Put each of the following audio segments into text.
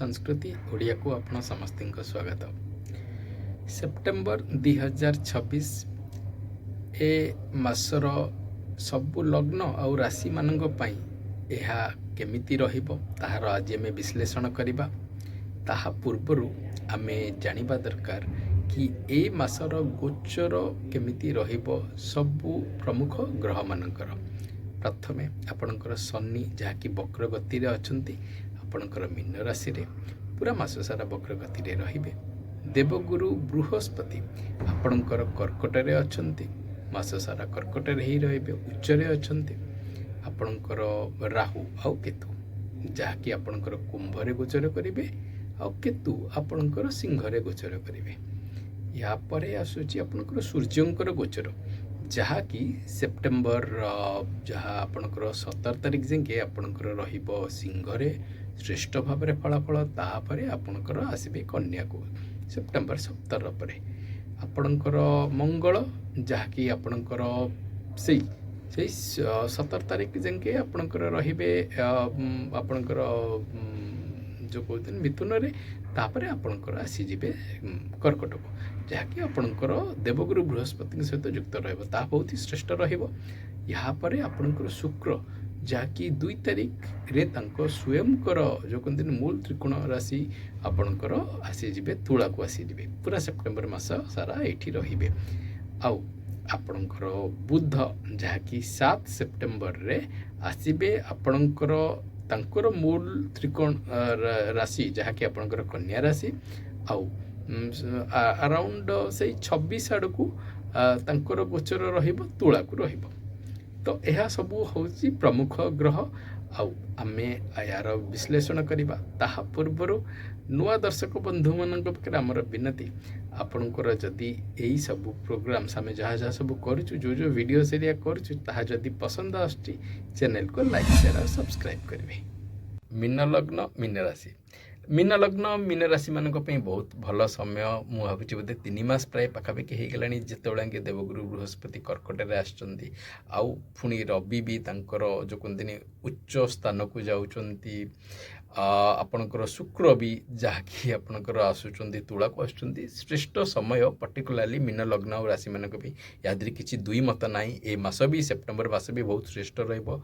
संस्कृति ओडिया को आपण समस्त स्वागत। सेप्टेम्बर 2026 ए मासर सबु लग्न और राशि मानक पई एहा केमिति रहिबो ताहार आज आमे विश्लेषण करिबा। ताहा पूर्वरु आमे जानिबा दरकार कि ए मासर गोचर केमिति रहिबो सबु प्रमुख ग्रह मानकर। प्रथमे आपणकर शनि जहाँकि वक्र गति रे अछंती आपणकर मीन राशि रे पूरा मास सारा वक्र गति रे रहिबे। देवगुरु बृहस्पति आपणकर कर्कट रे अछंती मास सारा कर्कट रे ही रहिबे। उच्च रे अछंती आपणकर राहु आउ केतु जहाँकि आपणकर कुंभ रे गोचर करिवे आउ केतु आपणकर सिंह रे गोचर करिवे। या परे आसुची आपणकर सूर्यंकर गोचर जहाँकि सेप्टेम्बर जहाँ आपणकर 17 तारिख जाके आपणकर रहिबो सिंह रे श्रेष्ठ भाव में फलाफल। तापर आपणकर आसबे कन्या को सेप्टेम्बर 17 पर आपणकर मंगल जहाँकि आपणकर से 17 तारिख जाके आपणकर रहिबे आपणकर जो कहते मिथुन रे तापर आपणकर आसीजिबे कर्कट को जहाँकि आपणकर देवगुरु बृहस्पति सहित युक्त रहिबो ता बहुत ही श्रेष्ठ रहिबो। यहाँ पर आपणकर शुक्र जहाँकि 2 तारिख रे तांको स्वयंकर जो कहते मूल त्रिकोण राशि आपणकर आसीजिबे तुला को आसीजिबे। पूरा सेप्टेम्बर मास सारा एठी रहिबे। आउ आपणकर बुध जहाँकि 7 सेप्टेम्बर रे आसीबे आपणकर तांकर मूल त्रिकोण राशि जहाँकि आपणकर कन्या राशि आउ अराउंड से 26 आड़ को तांकर गोचर रहिबो तुला को रहिबो। तो यह सबू होची प्रमुख ग्रह आउ आमे यार विश्लेषण करिबा। ताहा पूर्वरु नुआ दर्शक बंधु मानक पाखे आमर विनती आपणकर जदि यही सबू प्रोग्राम आमे जहाँ जहाँ सब करूँ जो वीडियो एरिया करूँ ताहा जदि पसंद आसुची चैनल को लाइक शेयर और सब्सक्राइब करेंगे। मीन लग्न मीन राशि मीन लग्न मीन राशि मानक बहुत भल समय मु भावुची बोधे 3 मास प्राय पाखापाखि हो गलानी जितेबाला देवगुरु बृहस्पति कर्कट रे आछंती आउ पुणी रवि भी तांकर जो कहते उच्च स्थान को जाउचंती। आपणकर शुक्र भी जहाँकि आपणकर आसुचंती तुला को आसुचंती श्रेष्ठ समय पर्टिकुलाली मीन लग्न और राशि मानक भी यादि किसी दुई मत नाई। ए मास भी सेप्टेम्बर मास भी बहुत श्रेष्ठ रहिबो।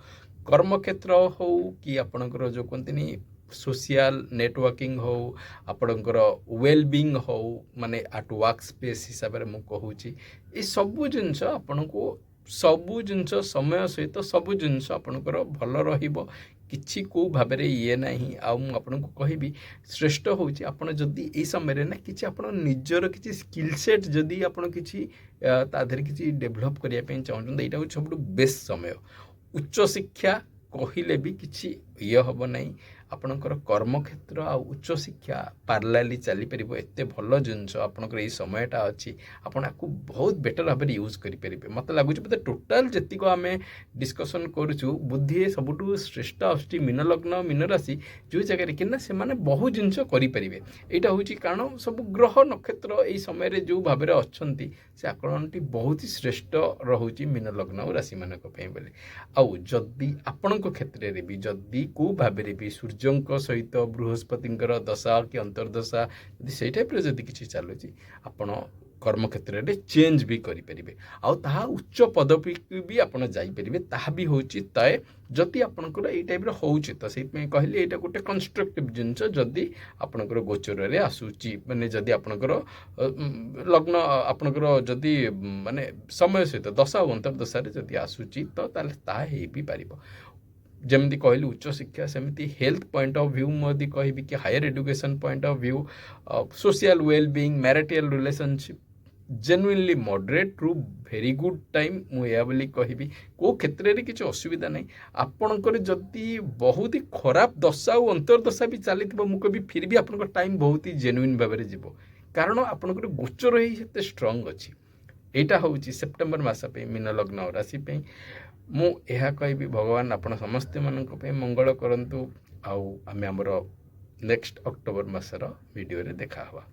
कर्म क्षेत्र हो कि आपणकर जो कहते सोशल नेटवर्किंग हो आपणकर वेलबींग हो माने एट वर्क स्पेस हिसाब से मु कहूची ए सबु जिनस आपनको सबु जिनस समय सहित सबु जिनस आपणकर भल रहिबो। किछि को भाव में ये नहीं आपन को कहबी श्रेष्ठ होची आपन जदि ए समय ना किछि आपन निजर किछि स्किल सेट जदि आपन किछि ताधर किछि डेभलप करिया पे चाहछन एटा सबटु बेस्ट समय। उच्च शिक्षा कहिले भी किछि ये हबो नहीं आपणकर कर्म क्षेत्र आ उच्च शिक्षा पार्लाली चली परिबो एते भल जिनस आपणकर ए समयटा अछि आपण आपको बहुत बेटर भाव में यूज करि परिबे। मत लागुच बोले टोटाल जतिको आमे डिस्कशन करूछु बुद्धि सबुठु श्रेष्ठ आछि मीन लग्न मीन राशि जो जगह कि से माने बहुत जिनस करि परिबे। एटा होची कारण सब ग्रह नक्षत्र ए समय रे जो भाव में अछंती से आकलनटी बहुत ही श्रेष्ठ रहुची मीन लग्न और राशि मानक पई बोले। आउ जदि आपणक क्षेत्र रे भी जदि को भाव में भी सूर्यंक सहित बृहस्पति दशा कि अंतर्दशा यदि से टाइप जदि किसी चलुची आपण कर्म क्षेत्र में चेंज भी करें आउ ताहा उच्च पदवी भी आप जापरेंगे ताहा भी होची तय जदि आपणकर ये टाइप होची तो से कहली यहाँ गोटे कंस्ट्रक्टिव जिनस जदि आपणकर गोचर रे आसूची माने जदि आपणकर लग्न आपणकर जदि माने समय सहित दशा और अंतर्दशा जदि आसूची तो ताले ताहा हे भी पारिबो। जमती कहली उच्च शिक्षा सेमती health point of view Modi कहबी कि higher education point of view social wellbeing marital relationship genuinely moderate true very good time मुझे बोली कहबी को क्षेत्र में किसी असुविधा नहीं। आपणकर जदि बहुत ही खराब दशा और अंतर्दशा भी चली मुझे फिर भी आपन टाइम बहुत ही जेन्युइन भाव में जीव कारण आपणकर गोचर ही एत स्ट्रंग अच्छी। यहाँ हूँ सेप्टेम्बर मास मीन लग्न और राशि मु यह कहबी भगवान आपण समस्ते मानक पे मंगल करंतु आउ आमे हमर नेक्स्ट अक्टोबर मासर वीडियो रे देखा हवा।